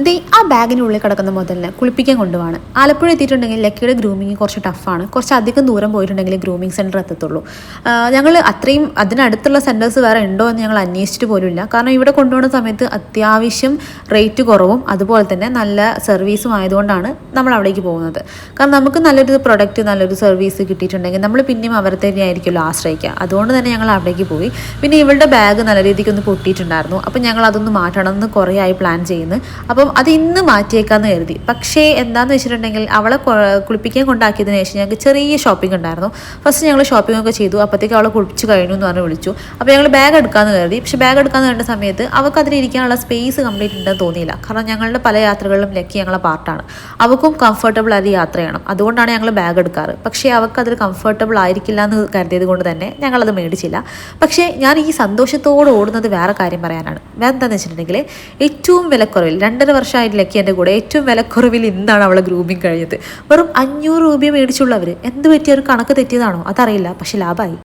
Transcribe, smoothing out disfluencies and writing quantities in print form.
ദേ ആ ബാഗിനുള്ളിൽ കിടക്കുന്ന മുതലിനെ കുളിപ്പിക്കാൻ കൊണ്ടുപോവാണ്. ആലപ്പുഴ എത്തിയിട്ടുണ്ടെങ്കിൽ ലക്കിയുടെ ഗ്രൂമിങ് കുറച്ച് ടഫാണ്. കുറച്ച് അധികം ദൂരം പോയിട്ടുണ്ടെങ്കിൽ ഗ്രൂമിങ് സെൻറ്റർ എത്തത്തുള്ളൂ. ഞങ്ങൾ അത്രയും അതിനടുത്തുള്ള സെൻറ്റേഴ്സ് വേറെ ഉണ്ടോ എന്ന് ഞങ്ങൾ അന്വേഷിച്ചിട്ട് പോലുമില്ല. കാരണം ഇവിടെ കൊണ്ടുപോകുന്ന സമയത്ത് അത്യാവശ്യം റേറ്റ് കുറവും അതുപോലെ തന്നെ നല്ല സർവീസും ആയതുകൊണ്ടാണ് നമ്മൾ അവിടേക്ക് പോകുന്നത്. കാരണം നമുക്ക് നല്ലൊരു പ്രൊഡക്റ്റ് നല്ലൊരു സർവീസ് കിട്ടിയിട്ടുണ്ടെങ്കിൽ നമ്മൾ പിന്നെയും അവരെ തന്നെയായിരിക്കുമല്ലോ ആശ്രയിക്കുക. അതുകൊണ്ട് തന്നെ ഞങ്ങൾ അവിടേക്ക് പോയി. പിന്നെ ഇവളുടെ ബാഗ് നല്ല രീതിക്ക് ഒന്ന് പൊട്ടിയിട്ടുണ്ടായിരുന്നു. അപ്പം ഞങ്ങൾ അതൊന്ന് മാറ്റണം എന്ന് കുറേ ആയി പ്ലാൻ ചെയ്യുന്നു. അപ്പം അത് ഇന്ന് മാറ്റിയേക്കാമെന്ന് കരുതി. പക്ഷേ എന്താണെന്ന് വെച്ചിട്ടുണ്ടെങ്കിൽ അവളെ കുളിപ്പിക്കാൻ കൊണ്ടാക്കിയതിന് ശേഷം ഞങ്ങൾക്ക് ചെറിയ ഷോപ്പിംഗ് ഉണ്ടായിരുന്നു. ഫസ്റ്റ് ഞങ്ങൾ ഷോപ്പിംഗ് ഒക്കെ ചെയ്തു. അപ്പോഴത്തേക്ക് അവളെ കുളിപ്പിച്ച് കഴിഞ്ഞു എന്ന് പറഞ്ഞ് വിളിച്ചു. അപ്പോൾ ഞങ്ങൾ ബാഗ് എടുക്കാമെന്ന് കരുതി. പക്ഷേ ബാഗ് എടുക്കാമെന്ന് കണ്ട സമയത്ത് അവൾക്ക് അതിലിരിക്കാനുള്ള സ്പേസ് കംപ്ലീറ്റ് ഉണ്ടെന്ന് തോന്നിയില്ല. കാരണം ഞങ്ങളുടെ പല യാത്രകളിലും ലക്കി ഞങ്ങളെ പാർട്ടാണ്. അവൾക്കും കംഫർട്ടബിൾ ആയി യാത്ര ചെയ്യണം. അതുകൊണ്ടാണ് ഞങ്ങൾ ബാഗ് എടുക്കാറ്. പക്ഷേ അവൾക്ക് അതിൽ കംഫർട്ടബിൾ ആയിരിക്കില്ല എന്ന് കരുതിയത് കൊണ്ട് തന്നെ ഞങ്ങളത് മേടിച്ചില്ല. പക്ഷേ ഞാൻ ഈ സന്തോഷത്തോടെ ഓടുന്നത് വേറെ കാര്യം പറയാനാണ്. എന്താണെന്ന് വെച്ചിട്ടുണ്ടെങ്കിൽ ഏറ്റവും വിലക്കുറവിൽ 2.5 വർഷമായിട്ട് ലക്കി എൻ്റെ കൂടെ ഏറ്റവും വിലക്കുറവിൽ ഇന്നാണ് അവളെ ഗ്രൂമിങ് കഴിഞ്ഞത്. വെറും 500 രൂപയെ മേടിച്ചുള്ളവർ. എന്ത് പറ്റിയ ഒരു കണക്ക് തെറ്റിയതാണോ അതറിയില്ല, പക്ഷെ ലാഭമായി.